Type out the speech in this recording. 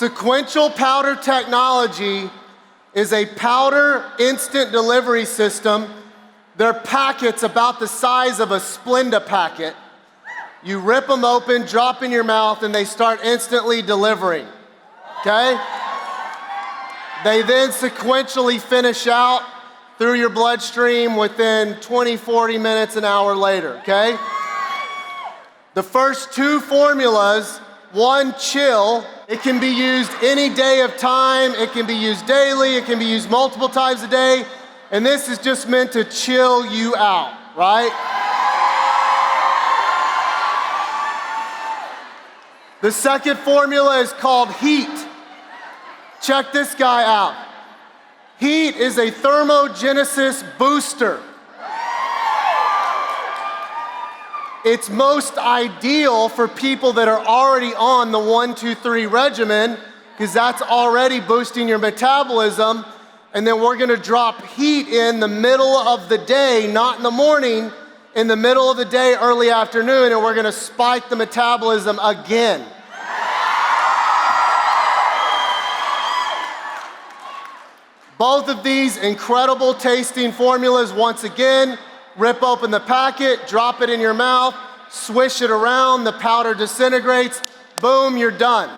Sequential Powder Technology is a powder instant delivery system. They're packets about the size of a Splenda packet. You rip them open, drop in your mouth, and they start instantly delivering, okay? They then sequentially finish out through your bloodstream within 20, 40 minutes, an hour later, okay? The first two formulas, one chill, it can be used any day of time, it can be used daily, it can be used multiple times a day, and this is just meant to chill you out, right? The second formula is called heat. Check this guy out. Heat is a thermogenesis booster. It's most ideal for people that are already on the 1-2-3 regimen, because that's already boosting your metabolism. And then we're gonna drop heat in the middle of the day, not in the morning, in the middle of the day, early afternoon, and we're gonna spike the metabolism again. Both of these incredible tasting formulas, once again, rip open the packet, drop it in your mouth, swish it around, the powder disintegrates, boom, you're done.